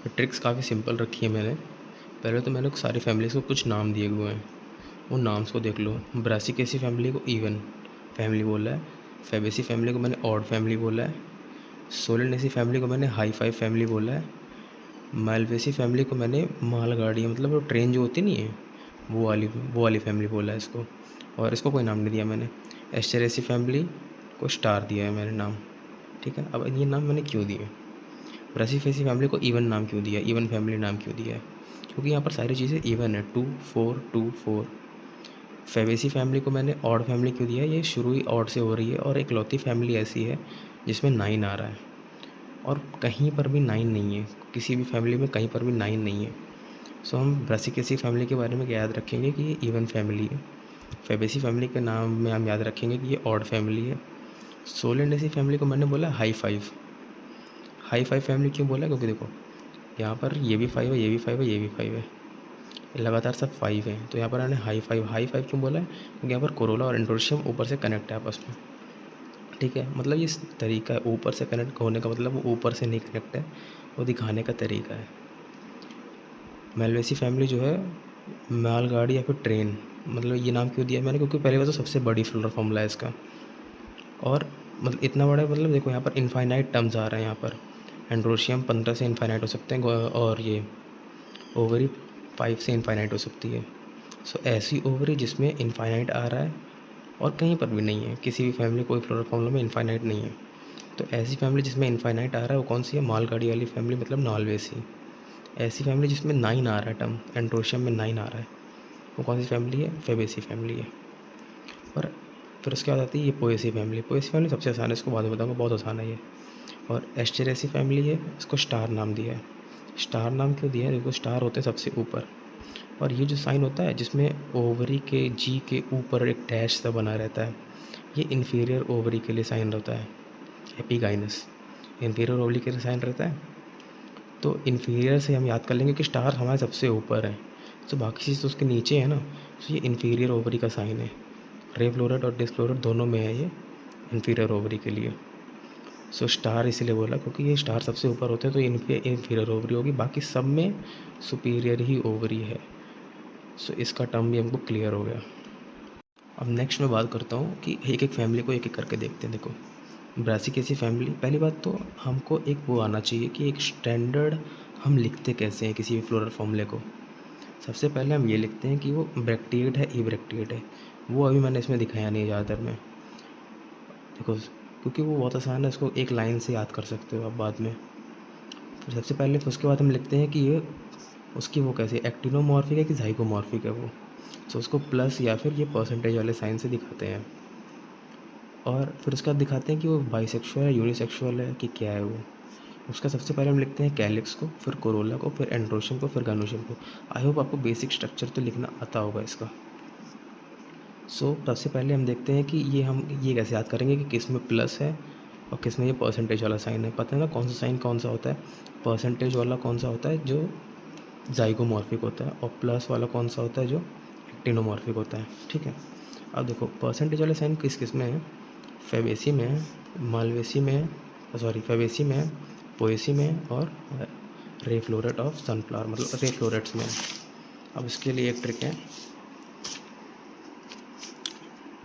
Tricks काफ़ी simple रखी है मैंने। पहले तो मैंने सारी फैमिलीज़ को कुछ नाम दिए हुए हैं, उन नाम्स को देख लो। ब्रासिकेसी फैमिली को इवन फैमिली बोला है, फैबेसी फैमिली को मैंने ऑड फैमिली बोला है, सोलेनेसी फैमिली को मैंने हाई फाइव फैमिली बोला है, मालवेसी फैमिली को मैंने मालगाड़ी मतलब वो ट्रेन जो होती नहीं है वो वाली फैमिली बोला है इसको, और इसको कोई नाम नहीं दिया मैंने। एस्टेरेसी फैमिली को स्टार दिया है मैंने नाम, ठीक है। अब ये नाम मैंने क्यों दिए? ब्रासिफेसी फैमिली को इवन नाम क्यों दिया, इवन फैमिली नाम क्यों दिया है? क्योंकि यहाँ पर सारी चीज़ें इवन है, 2 4 2 4। फैबेसी फैमिली को मैंने ऑड फैमिली क्यों दिया है? ये शुरू ही ऑड से हो रही है और एक लौती फैमिली ऐसी है जिसमें 9 आ रहा है, और कहीं पर भी 9 नहीं है, किसी भी फैमिली में कहीं पर भी 9 नहीं है। सो हम ब्रासिकेसी फैमिली के बारे में क्या याद रखेंगे कि ये इवन फैमिली है। फैबेसी फैमिली के नाम में हम याद रखेंगे कि ये ऑड फैमिली है। सोलेनेसी फैमिली को मैंने बोला high five. High five family क्यों बोला? क्योंकि देखो यहाँ पर ये भी 5 है, ये भी 5 है, ये भी 5 है, लगातार सब 5 है, तो यहाँ पर मैंने हाई फाइव क्यों बोला है? क्योंकि यहाँ पर कोरोला और एंड्रोशियम ऊपर से कनेक्ट है आपस में, ठीक है। मतलब ये तरीका है ऊपर से कनेक्ट होने का, मतलब वो ऊपर से नहीं कनेक्ट है, वो दिखाने का तरीका है। मेलवेसी फैमिली जो है मालगाड़ी या फिर ट्रेन, मतलब ये नाम क्यों दिया मैंने? क्योंकि पहले बात तो सबसे बड़ी फ्लोरल फॉर्मूला है इसका, और मतलब इतना बड़ा, मतलब देखो यहाँ पर इनफाइनाइट टर्म्स आ रहे हैं यहाँ पर। एंड्रोशियम 15 से इनफाइनाइट हो सकते हैं, और ये ओवरी 5 से इनफाइनाइट हो सकती है। सो ऐसी ओवरी जिसमें इनफाइनाइट आ रहा है और कहीं पर भी नहीं है, किसी भी फैमिली कोई फ्लोरल फॉर्मूला में इनफाइनाइट नहीं है, तो ऐसी फैमिली जिसमें इनफाइनाइट आ रहा है वो कौन सी है? मालगाड़ी वाली फैमिली, मतलब नालवेसी। ऐसी फैमिली जिसमें 9 आ रहा है, टर्म एंड्रोशियम में 9 आ रहा है, वो कौन सी फैमिली है? फेबेसी फैमिली है। और फिर उसके बाद आती है ये पोएसी फैमिली। पोएसी फैमिली सबसे आसान है, इसको बाद में बताऊँगा, बहुत आसान है ये। और एस्टेरेसी फैमिली है, इसको स्टार नाम दिया है। स्टार नाम क्यों दिया है? देखो स्टार होते हैं सबसे ऊपर, और ये जो साइन होता है जिसमें ओवरी के जी के ऊपर एक डैश सा बना रहता है, ये इन्फीरियर ओवरी के लिए साइन रहता है। एपिगाइनस इन्फीरियर ओवरी के लिए साइन रहता है, तो इन्फीरियर से हम याद कर लेंगे कि स्टार हमारे सबसे ऊपर है, तो बाकी चीज़ तो उसके नीचे है ना, तो ये इन्फीरियर ओवरी का साइन है। रे फ्लोरेट और डिस्फ्लोरेट दोनों में है ये इन्फीरियर ओवरी के लिए। सो स्टार इसलिए बोला क्योंकि ये स्टार सबसे ऊपर होते हैं, तो इन्फीरियर ओवरी होगी, बाकी सब में सुपीरियर ही ओवरी है। सो इसका टर्म भी हमको क्लियर हो गया। अब नेक्स्ट मैं बात करता हूँ कि एक एक फैमिली को एक एक करके देखते हैं। देखो ब्रासिकेसी फैमिली, पहली बात तो हमको एक वो आना चाहिए कि एक स्टैंडर्ड हम लिखते कैसे हैं किसी भी फ्लोरल फॉर्मूले को। सबसे पहले हम ये लिखते हैं कि वो ब्रैक्टिएट है, इब्रैक्टिएट है। वो अभी मैंने इसमें दिखाया नहीं ज़्यादातर में, देखो क्योंकि वो बहुत आसान है, उसको एक लाइन से याद कर सकते हो आप बाद में। फिर सबसे पहले उसके बाद हम लिखते हैं कि ये उसकी वो कैसे एक्टिनोमॉर्फिक है कि ज़ाइगोमॉर्फिक है वो, तो उसको प्लस या फिर ये परसेंटेज वाले साइन से दिखाते हैं। और फिर उसके बाद दिखाते हैं कि वो बाइसेक्सुअल है, यूनिसेक्सुअल है कि क्या है वो। उसका सबसे पहले हम लिखते हैं कैलिक्स को, फिर कोरोला को, फिर एंड्रोशियम को, फिर गनोशियम को। आई होप आपको बेसिक स्ट्रक्चर तो लिखना आता होगा इसका। सबसे पहले हम देखते हैं कि हम ये कैसे याद करेंगे कि किस में प्लस है और किस में ये परसेंटेज वाला साइन है। पता है ना कौन सा साइन कौन सा होता है? परसेंटेज वाला कौन सा होता है? जो ज़ाइगोमॉर्फिक होता है, और प्लस वाला कौन सा होता है? जो एक्टिनोमॉर्फिक होता है, ठीक है। अब देखो परसेंटेज वाले साइन किस किस में है? फेबेसी में है, मालवेसी में है, फेबेसी में है, पोएसी में है, और रे फ्लोरेट ऑफ सनफ्लावर, मतलब रे फ्लोरेट्स में है। अब इसके लिए एक ट्रिक है,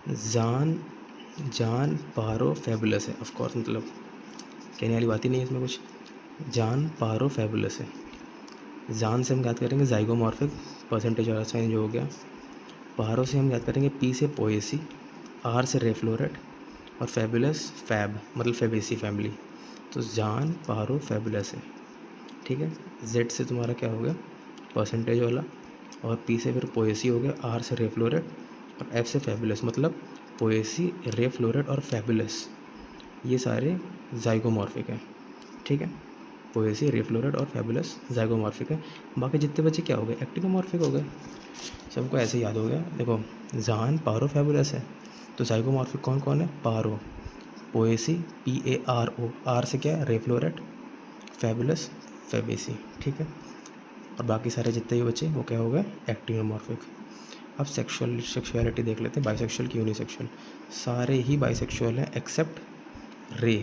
जान पारो फेबुलस है, ऑफ कोर्स, मतलब कहने वाली बात ही नहीं है इसमें कुछ। जान पारो फेबुलस है, जान से हम याद करेंगे ज़ाइगोमॉर्फिक परसेंटेज वाला साइन जो हो गया। पारो से हम याद करेंगे पी से पोएसी, आर से रे फ्लोरेट, और फेबुलस फैब मतलब फेबेसी फैमिली। तो जान पारो फेबुलस है, ठीक है। जेड से तुम्हारा क्या हो गया? परसेंटेज वाला, और पी से फिर पोएसी हो गया, आर से रे फ्लोरेट, और एफ से फेबुलस, मतलब पोएसी, रे फ्लोरेट और फेबुलस ये सारे ज़ाइगोमॉर्फिक हैं, ठीक है। पोएसी, रे फ्लोरेट और फेबुलस ज़ाइगोमॉर्फिक है। बाकी जितने बच्चे क्या हो गए? एक्टिनोमॉर्फिक हो गए। सबको ऐसे याद हो गया। देखो जान पारो फेबुलस है, तो ज़ाइगोमॉर्फिक कौन कौन है? पारो, पोएसी PARO, आर से क्या है? रे फ्लोरेट, फेबुलस, फेबेसी, ठीक है। और बाकी सारे जितने भी बचे वो क्या हो गए? एक्टिनोमॉर्फिक। अब सेक्सुअलिटी देख लेते हैं, बाइसेक्सुअल की यूनिसेक्सुअल। सारे ही बाइसेक्सुअल हैं एक्सेप्ट रे।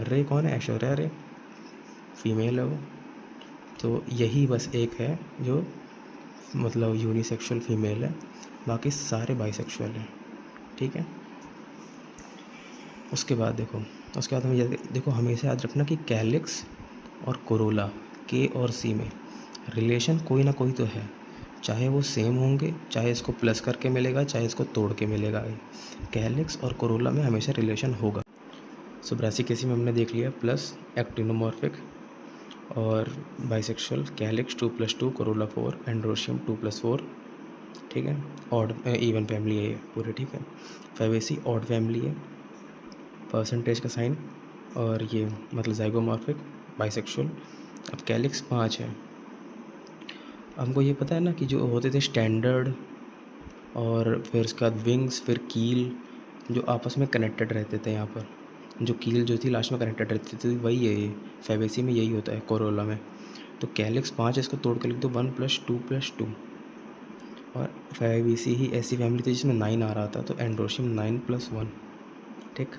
रे कौन है? ऐश्वर्या रे, फीमेल है वो। तो यही बस एक है जो मतलब यूनिसेक्सुअल फीमेल है, बाकी सारे बाइसेक्सुअल हैं, ठीक है। उसके बाद हमें ये देखो, हमेशा याद रखना कि कैलिक्स और कोरोला, के और सी में रिलेशन कोई ना कोई तो है, चाहे वो सेम होंगे, चाहे इसको प्लस करके मिलेगा, चाहे इसको तोड़ के मिलेगा। कैलिक्स और कोरोला में हमेशा रिलेशन होगा। सो ब्रासिकेसी में हमने देख लिया प्लस एक्टिनोमॉर्फिक और बाइसेक्सुअल, कैलिक्स 2+2, कोरोला 4, एंड्रोशियम 2+4, ठीक है। ऑड इवन फैमिली है ये पूरे, ठीक है। फैबेसी ऑड फैमिली है, परसेंटेज का साइन, और ये मतलब ज़ाइगोमॉर्फिक, बाइसेक्सुअल। अब कैलिक्स 5 है। हमको ये पता है ना कि जो होते थे स्टैंडर्ड और फिर उसके बाद विंग्स, फिर कील, जो आपस में कनेक्टेड रहते थे, यहाँ पर जो कील जो थी लास्ट में कनेक्टेड रहती थी, वही है ये। फैबेसी में यही होता है, कोरोला में। तो कैलिक्स 5 इसको तोड़ के लिख दो 1+2+2। और फैबेसी ही ऐसी फैमिली थी जिसमें 9 आ रहा था, तो एंड्रोशियम 9+1, ठीक।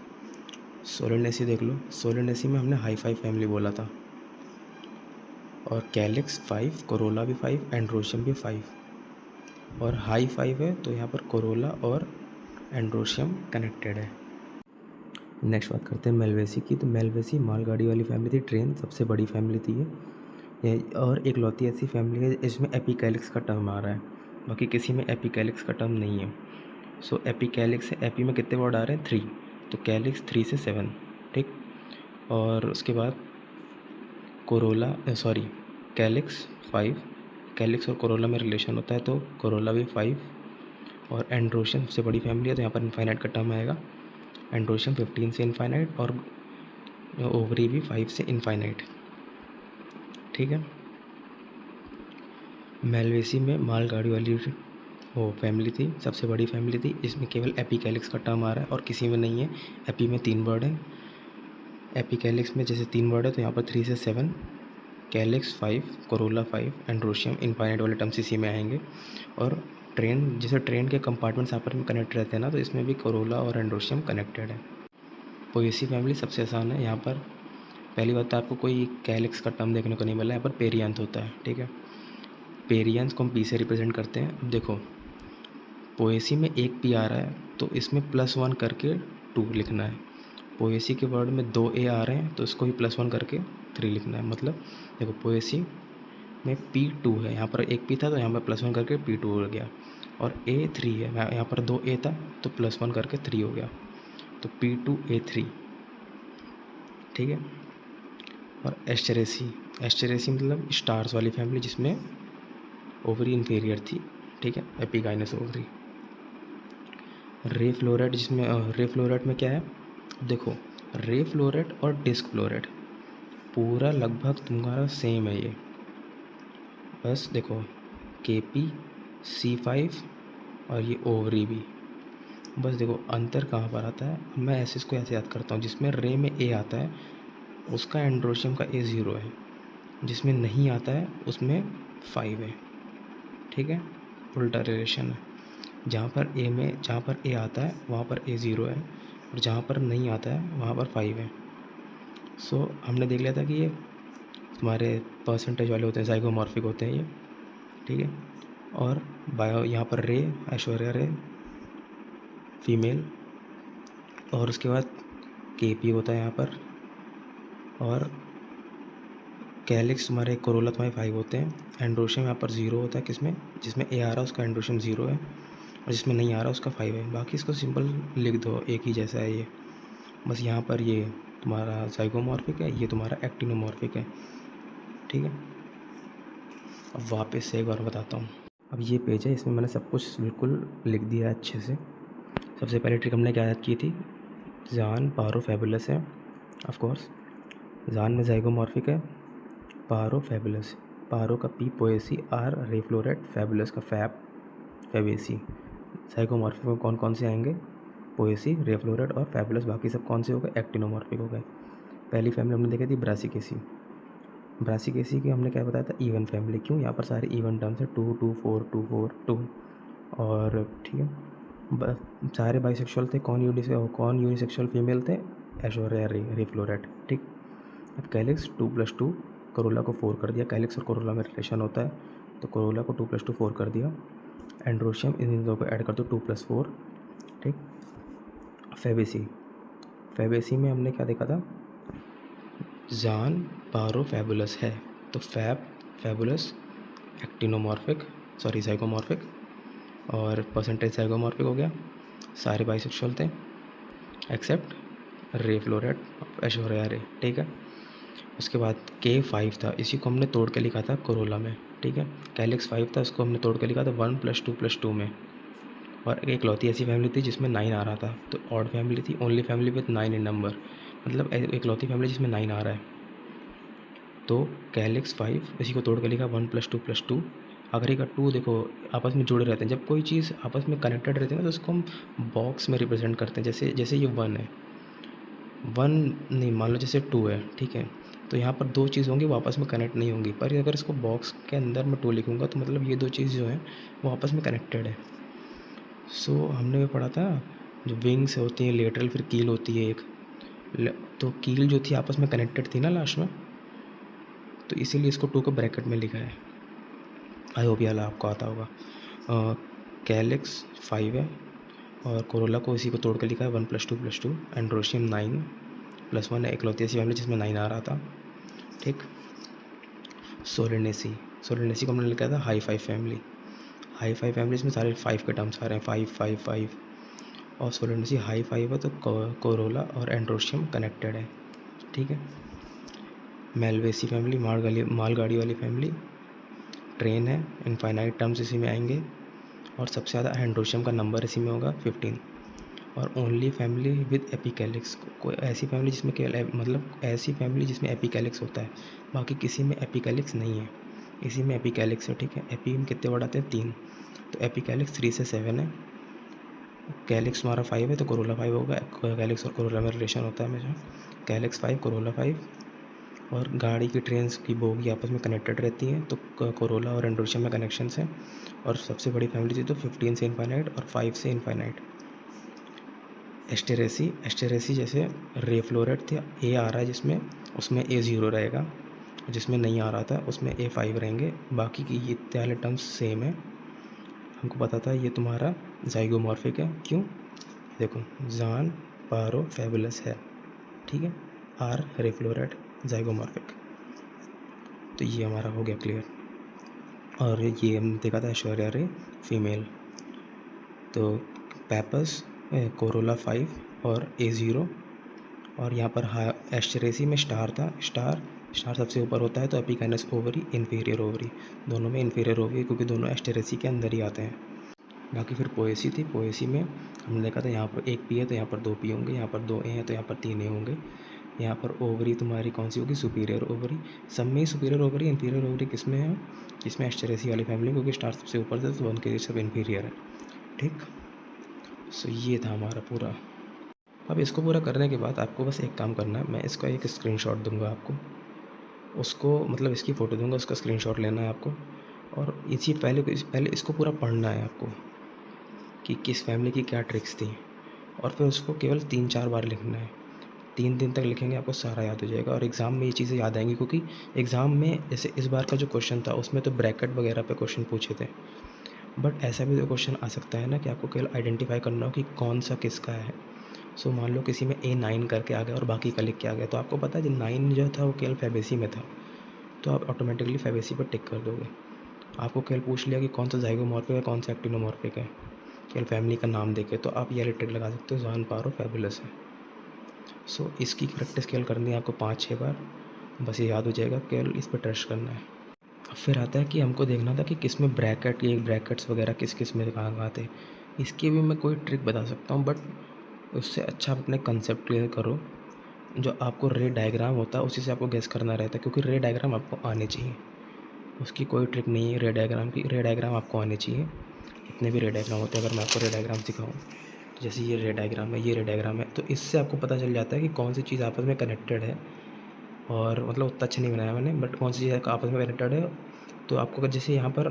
सोलेनेसी देख लो, सोलेनेसी में हमने हाई 5 फैमिली बोला था, और कैलिक्स 5, कोरोला भी 5, एंड्रोशियम भी 5, और हाई 5 है, तो यहाँ पर कोरोला और एंड्रोशियम कनेक्टेड है। नेक्स्ट बात करते हैं मेलवेसी की। तो मेलवेसी मालगाड़ी वाली फैमिली थी, ट्रेन सबसे बड़ी फैमिली थी ये, और एक लौती ऐसी फैमिली है इसमें एपिकैलिक्स का टर्म आ रहा है, बाकी किसी में एपिकैलिक्स का टर्म नहीं है। सो एपिकैलिक्स है, एपी में कितने वर्ड आ रहे हैं? 3, तो कैलिक्स 3 से 7, ठीक। और उसके बाद कोरोला कैलिक्स 5, कैलिक्स और कोरोला में रिलेशन होता है, तो कोरोला भी 5, और एंड्रोशियम सबसे बड़ी फैमिली है, तो यहाँ पर इनफाइनाइट का टर्म आएगा। एंड्रोशियम 15 से इनफाइनाइट, और ओवरी भी 5 से इनफाइनाइट, ठीक है। मेलवेसी में मालगाड़ी वाली वो फैमिली थी, सबसे बड़ी फैमिली थी, इसमें केवल एपिकैलिक्स का टर्म आ रहा है और किसी में नहीं है। एपी में 3 वर्ड है, एपिकैलिक्स में जैसे 3 वर्ड है, तो यहाँ पर 3 से 7, कैलिक्स 5, कोरोला 5, एंड्रोशियम, इनफाइनाइट वाले टर्म्स इसी में आएंगे। और ट्रेन, जैसे ट्रेन के कंपार्टमेंट्स आपस में कनेक्ट रहते हैं ना, तो इसमें भी कोरोला और एंड्रोशियम कनेक्टेड है। पोएसी फैमिली सबसे आसान है। यहाँ पर पहली बात तो आपको कोई कैलिक्स का टर्म देखने को नहीं मिला, यहाँ पर पेरियांथ होता है, ठीक है। पेरियांथ को हम पी से रिप्रेजेंट करते हैं। अब देखो, पोएसी में एक पी आ रहा है, तो इसमें +1 करके 2 लिखना है। पोएसी के वर्ड में 2 ए आ रहे हैं, तो इसको भी +1 करके 3 लिखना है। मतलब देखो, पोएसी में P2 है, यहाँ पर एक पी था, तो यहाँ पर +1 करके P2 हो गया, और A3 है, यहाँ पर 2 ए था, तो +1 करके 3 हो गया, तो P2A3, ठीक है। और एस्टेरेसी मतलब स्टार्स वाली फैमिली, जिसमें ओवरी इन्फीरियर थी, ठीक है, एपिगाइनस ओवरी। रे फ्लोरेट, जिसमें रे फ्लोरेट में क्या है, देखो, रे फ्लोरेट और डिस्क फ्लोरेट पूरा लगभग तुम्हारा सेम है ये, बस देखो KP C5 और ये ओवरी भी, बस देखो अंतर कहाँ पर आता है। मैं ऐसे इसको ऐसे याद करता हूँ, जिसमें रे में A आता है उसका एंड्रोशियम का A0 है, जिसमें नहीं आता है उसमें 5 है, ठीक है, उल्टा रिलेशन है। जहाँ पर A आता है वहाँ पर A0 है, और जहाँ पर नहीं आता है वहाँ पर 5 है। सो हमने देख लिया था कि ये तुम्हारे परसेंटेज वाले होते हैं, ज़ाइगोमॉर्फिक होते हैं ये, ठीक है। और बायो यहाँ पर रे, ऐश्वर्या रे फीमेल, और उसके बाद KP होता है यहाँ पर, और कैलिक्स तुम्हारे कोरोला तुम्हारे 5 होते हैं। एंड्रोशियम यहाँ पर 0 होता है, किसमें, जिसमें A आ रहा है उसका एंड्रोशियम 0 है, और जिसमें नहीं आ रहा उसका 5 है। बाकी इसको सिंपल लिख दो, एक ही जैसा है ये, बस यहाँ पर ये तुम्हारा ज़ाइगोमॉर्फिक है, ये तुम्हारा एक्टिनोमॉर्फिक है, ठीक है। अब वापस से एक बार बताता हूँ। अब ये पेज है, इसमें मैंने सब कुछ बिल्कुल लिख दिया है अच्छे से। सबसे पहले ट्रिक हमने क्या याद की थी, जान पारो फैबुलस है, ऑफ कोर्स जान में ज़ाइगोमॉर्फिक है, पारो फैबुलस, पारो का P पोएसी, R रे फ्लोरेट, फैबुलस का फैबेसी। ज़ाइगोमॉर्फिक में कौन कौन से आएंगे, पोएसी, रे फ्लोरेट और फैबुलस, बाकी सब कौन से हो गए, एक्टिनोमॉर्फिक हो गए। पहली फैमिली हमने देखी थी ब्रासिकेसी की हमने क्या बताया था, इवन फैमिली। क्यों, यहाँ पर सारे इवन टर्म्स है, 2 2 4 2 4 2, और ठीक है, बस सारे बाइसेक्सुअल थे। कौन यूनिसेक्सुअल फीमेल थे, ऐश्वर्या रे फ्लोरेट, ठीक। अब कैलिक्स 2+2, कोरोला को 4 कर दिया, कैलिक्स और कोरोला में रिलेशन होता है तो कोरोला को 2 + 2 4 कर दिया। एंड्रोशियम इन दोनों को ऐड कर दो 2 + 4, ठीक। फैबेसी में हमने क्या देखा था, जान पारो फैबुलस है तो फैबुलस ज़ाइगोमॉर्फिक और परसेंटेज ज़ाइगोमॉर्फिक हो गया। सारे बाइसेक्सुअल थे एक्सेप्ट रे फ्लोरेट ऐश्वर्या रे, ठीक है। उसके बाद K5 था, इसी को हमने तोड़ के लिखा था कोरोला में, ठीक है। कैलिक्स 5 था, उसको हमने तोड़ के लिखा था 1 + 2 + 2 में। और एक लौती ऐसी फैमिली थी जिसमें 9 आ रहा था, तो ऑड फैमिली थी, only family with 9 in number, मतलब एक लौती फैमिली जिसमें 9 आ रहा है। तो कैलिक्स 5 इसी को तोड़ के लिखा 1 + 2 + 2। आखिरी का 2 देखो आपस में जुड़े रहते हैं, जब कोई चीज़ आपस में कनेक्टेड रहती है ना तो उसको हम बॉक्स में रिप्रेजेंट करते हैं। जैसे ये 1 है, 1 नहीं, मान लो जैसे 2 है, ठीक है, तो यहाँ पर 2 चीज़ होंगी वो आपस में कनेक्ट नहीं होंगी, पर अगर इसको बॉक्स के अंदर मैं 2 लिखूँगा तो मतलब ये 2 चीज़ जो हैं वो आपस में कनेक्टेड है। सो हमने ये पढ़ा था, जो विंग्स होती हैं लेटरल, फिर कील होती है एक, तो कील जो थी आपस में कनेक्टेड थी ना लास्ट में, तो इसीलिए इसको 2 को ब्रैकेट में लिखा है। आई होप ये आपको आता होगा। कैलिक्स 5 है और कोरोला को इसी को तोड़ के लिखा है 1 + 2 + 2। एंड्रोशियम 9 + 1 है, एकलौती ऐसी फैमिली जिसमें 9 आ रहा था, ठीक। सोलेनेसी को हमने लिखा था हाई फाइव फैमिली, इसमें सारे 5 के टर्म्स आ रहे हैं, 5 5 5, और सोलेनेसी हाई 5 है तो कोरोला और एंड्रोशियम कनेक्टेड है, ठीक है। मेलवेसी फैमिली मालगाड़ी वाली फैमिली, ट्रेन है, इनफाइनाइट टर्म्स इसी में आएंगे, और सबसे ज़्यादा एंड्रोशियम का नंबर इसी में होगा 15। और ओनली फैमिली विद एपिकैलिक्स, कोई ऐसी फैमिली जिसमें ऐसी फैमिली जिसमें एपिकैलिक्स होता है, बाकी किसी में एपिकैलिक्स नहीं है, इसी में एपिकैलिक्स है, ठीक है। एपी में कितने वर्ड आते हैं, 3, तो एपिकैलिक्स 3 से 7 है। कैलिक्स हमारा 5 है तो कोरोला 5 होगा, कैलिक्स और कोरोला में रिलेशन होता है हमेशा, कैलिक्स 5 कोरोला 5। और गाड़ी की ट्रेन्स की बोगी आपस में कनेक्टेड रहती हैं तो कोरोला और एंड्रोशियम में कनेक्शंस हैं। और सबसे बड़ी फैमिली थी तो 15 से इनफाइनाइट और 5 से इनफाइनाइट। एस्टेरेसी जैसे रे फ्लोरेट थे, ए आ रहा है जिसमें, उसमें A0 रहेगा, जिसमें नहीं आ रहा था उसमें A5 रहेंगे, बाकी की ये वाले टर्म्स सेम है। हमको पता था ये तुम्हारा ज़ाइगोमॉर्फिक है, क्यों, देखो जान पारो फैबुलस है, ठीक है, आर रे फ्लोरेट ज़ाइगोमॉर्फिक, तो ये हमारा हो गया क्लियर। और ये हमने देखा था ऐश्वर्या रे फीमेल, तो पैपस कोरोला 5 और A0, और यहाँ पर एस्टेरेसी में स्टार था, स्टार सबसे ऊपर होता है तो एपिकाइनस ओवरी इन्फीरियर ओवरी, दोनों में इन्फीरियर ओवरी क्योंकि दोनों एस्टेरेसी के अंदर ही आते हैं। बाकी फिर पोएसी थी, पोएसी में हमने देखा था यहाँ पर 1 P है तो यहाँ पर 2 P होंगे, यहाँ पर 2 A हैं तो यहाँ पर 3 A होंगे। यहाँ पर ओवरी तुम्हारी कौन सी होगी, सुपीरियर ओवरी, सब में ही सुपीरियर ओवरी इन्फीरियर ओवरी किस में है, इसमें एस्टेरेसी वाली फैमिली, क्योंकि स्टार सबसे ऊपर था तो उनके लिए सब इन्फीरियर है, ठीक। सो ये था हमारा पूरा। अब इसको पूरा करने के बाद आपको बस एक काम करना है, मैं इसका एक स्क्रीनशॉट दूंगा आपको, उसको मतलब इसकी फ़ोटो दूंगा, उसका स्क्रीनशॉट लेना है आपको, और पहले इसको पूरा पढ़ना है आपको कि किस फैमिली की क्या ट्रिक्स थी, और फिर उसको केवल 3-4 बार लिखना है। 3 दिन तक लिखेंगे आपको सारा याद हो जाएगा, और एग्ज़ाम में ये चीज़ें याद आएंगी, क्योंकि एग्ज़ाम में जैसे इस बार का जो क्वेश्चन था उसमें तो ब्रैकेट वगैरह पे क्वेश्चन पूछे थे, बट ऐसा भी तो क्वेश्चन आ सकता है ना कि आपको केवल आइडेंटिफाई करना हो कि कौन सा किसका है। सो मान लो किसी में A9 करके आ गया और बाकी का लिख के आ गया, तो आपको पता है जो 9 जो था वो केवल फैबेसी में था, तो आप ऑटोमेटिकली फैबेसी पर टिक कर दोगे। आपको केवल पूछ लिया कि कौन सा ज़ाइगोमॉर्फिक है कौन सा एक्टिनोमॉर्फिक है, केवल फैमिली का नाम देके, तो आप ये टिक लगा सकते हो, जान पारो फैबुलस है। सो इसकी प्रैक्टिस केवल करनी है आपको 5-6 बार, बस ये याद हो जाएगा, केवल इस पर ट्रस्ट करना है। अब फिर आता है कि हमको देखना था कि किस में ब्रैकेट, ये ब्रैकेट्स वगैरह किस किस में कहाँ थे। इसकी भी मैं कोई ट्रिक बता सकता हूँ, बट उससे अच्छा आप अपने कंसेप्ट क्लियर करो। जो आपको रे डायग्राम होता है उसी से आपको गेस करना रहता है, क्योंकि रे डायग्राम आपको आने चाहिए, उसकी कोई ट्रिक नहीं है रे डायग्राम की, रे डायग्राम आपको आने चाहिए। जितने भी रे डायग्राम होते हैं, अगर मैं आपको रे डायग्राम सिखाऊँ, जैसे ये रे डायग्राम है, ये रे डायग्राम है, तो इससे आपको पता चल जाता है कि कौन सी चीज़ आपस में कनेक्टेड है, और मतलब उतना अच्छा नहीं बनाया मैंने, बट कौन सी चीज़ आपस में कनेक्टेड है। तो आपको अगर जैसे यहाँ पर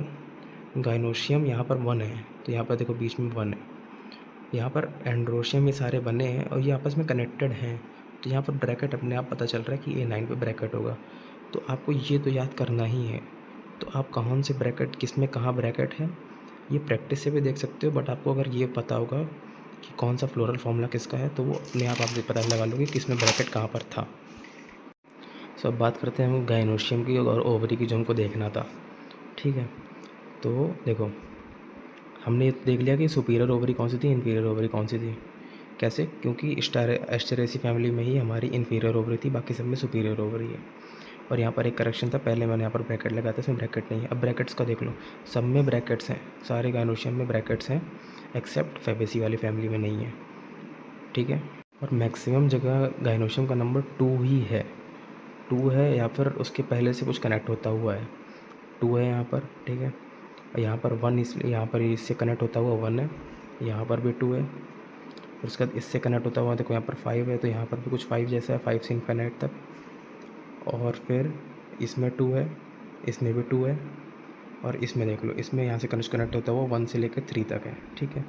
गाइनोशियम यहाँ पर 1 है, तो यहाँ पर देखो बीच में 1 है, यहाँ पर एंड्रोशियम ये सारे बने हैं और ये आपस में कनेक्टेड हैं, तो यहाँ पर ब्रैकेट अपने आप पता चल रहा है कि A9 पे ब्रैकेट होगा। तो आपको ये तो याद करना ही है। तो आप कौन से ब्रैकेट किस में कहाँ ब्रैकेट है, ये प्रैक्टिस से भी देख सकते हो, बट आपको अगर ये पता होगा कि कौन सा फ्लोरल फॉर्मूला किसका है, तो वो अपने आप पता लगा लोगे कि इसमें ब्रैकेट कहाँ पर था। सो अब बात करते हैं हम गाइनोशियम की और ओवरी की, जो हमको देखना था। ठीक है, तो देखो हमने ये तो देख लिया कि सुपीरियर ओवरी कौन सी थी, इन्फीरियर ओवरी कौन सी थी। कैसे? क्योंकि एस्टेरेसी फैमिली में ही हमारी इन्फीरियर ओवरी थी, बाकी सब में सुपीरियर ओवरी है। और यहाँ पर एक करेक्शन था, पहले मैंने यहाँ पर ब्रैकेट लगाया था, इसमें ब्रैकेट नहीं है। अब ब्रैकेट्स का देख लो, सब में ब्रैकेट्स हैं, सारे गाइनोशियम में ब्रैकेट्स हैं, एक्सेप्ट फैबेसी वाली फैमिली में नहीं है। ठीक है, और मैक्सिमम जगह गाइनोशियम का नंबर 2 ही है, 2 है, या फिर उसके पहले से कुछ कनेक्ट होता हुआ है, 2 है यहाँ पर। ठीक है, और यहाँ पर 1, इसलिए यहाँ पर इससे कनेक्ट होता हुआ 1 है, यहाँ पर भी 2 है, और उसके बाद इससे कनेक्ट होता हुआ देखो यहाँ पर 5 है, तो यहाँ पर भी कुछ 5 जैसा है, 5 से इनफाइनाइट तक। और फिर इसमें 2 है, इसमें भी 2 है, और इसमें देख लो, इसमें यहाँ से कनेक्ट होता हुआ 1 से लेकर 3 तक है। ठीक है,